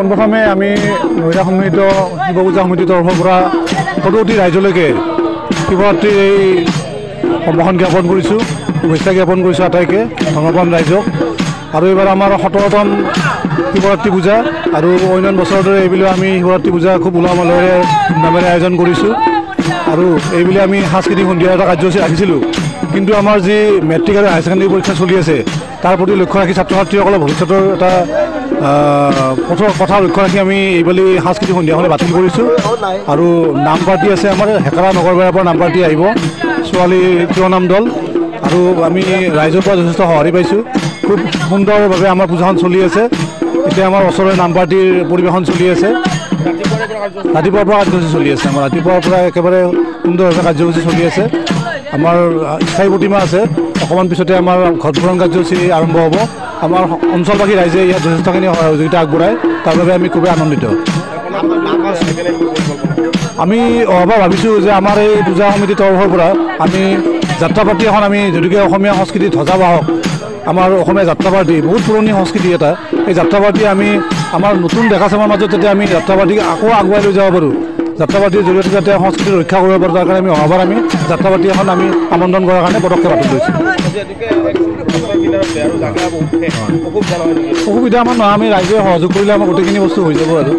পোনপ্ৰথমে আমি মহিলা সমিতি শিৱ পূজা সমিতিৰ তৰফৰ পৰা সকলোটি ৰাইজলৈকে শিৱৰাত্ৰিৰ এই সম্ভাষণ জ্ঞাপন কৰিছোঁ, শুভেচ্ছা জ্ঞাপন কৰিছোঁ আটাইকে ধৰ্মপ্ৰাণ ৰাইজক। আৰু এইবাৰ আমাৰ 17তম শিৱৰাত্ৰি পূজা আৰু অন্যান্য বছৰৰ দৰে এইবিলাক আমি শিৱৰাত্ৰি পূজা খুব উলহ মালহেৰে ধুমধামেৰে আয়োজন কৰিছোঁ। আৰু এইবুলি আমি সাংস্কৃতিক সন্ধিয়া এটা কাৰ্যসূচী ৰাখিছিলোঁ, কিন্তু আমাৰ যি মেট্ৰিক আৰু হায়াৰ ছেকেণ্ডেৰী পৰীক্ষা চলি আছে তাৰ প্ৰতি লক্ষ্য ৰাখি ছাত্ৰ ছাত্ৰীসকলৰ ভৱিষ্যতৰ এটা কথা লক্ষ্য ৰাখি আমি এইবুলি সাংস্কৃতিক সন্ধিয়াখনে বাতিল কৰিছোঁ। আৰু নাম পাৰ্টি আছে আমাৰ হেকাৰা নগৰবাৰীৰ পৰা নাম পাৰ্টি আহিব, ছোৱালী তিৱানাম দল। আৰু আমি ৰাইজৰ পৰা যথেষ্ট সঁহাৰি পাইছোঁ, খুব সুন্দৰভাৱে আমাৰ পূজাখন চলি আছে। এতিয়া আমাৰ ওচৰৰে নাম পাৰ্টিৰ পৰিৱেশন চলি আছে, ৰাতিপুৱাৰ পৰা কাৰ্যসূচী চলি আছে। আমাৰ ৰাতিপুৱাৰ পৰা একেবাৰে সুন্দৰভাৱে কাৰ্যসূচী চলি আছে। আমাৰ স্থায়ী প্ৰতিমা আছে, অকণমান পিছতে আমাৰ ঘটপুৰণ কাৰ্যসূচী আৰম্ভ হ'ব। আমাৰ অঞ্চলবাসী ৰাইজে ইয়াত যথেষ্টখিনি সহযোগিতা আগবঢ়ায়, তাৰ বাবে আমি খুবেই আনন্দিত। আমি অহাবাৰ ভাবিছোঁ যে আমাৰ এই পূজা সমিতিৰ তৰফৰ পৰা আমি যাত্ৰা পাৰ্টি এখন আমি যদিকে অসমীয়া সংস্কৃতিৰ ধ্বজাবাহক আমাৰ অসমীয়া যাত্ৰা পাৰ্টি বহুত পুৰণি সংস্কৃতি এটা, এই যাত্ৰা পাৰ্টি আমি আমাৰ নতুন ডেকা চামৰ মাজত যাতে আমি যাত্ৰা পাৰ্টিক আকৌ আগুৱাই লৈ যাব পাৰোঁ, যাত্ৰা পাৰ্টিৰ জৰিয়তে যাতে সংস্কৃতি ৰক্ষা কৰিব পাৰোঁ, তাৰ কাৰণে আমি অহাবাৰ আমি যাত্ৰা পাৰ্টি এখন আমি আমন্ত্ৰণ কৰাৰ কাৰণে পদক্ষেপ হাতত লৈছোঁ। অসুবিধা আমাৰ নহয়, আমি ৰাইজে সহযোগ কৰিলে আমাৰ গোটেইখিনি বস্তু হৈ যাব আৰু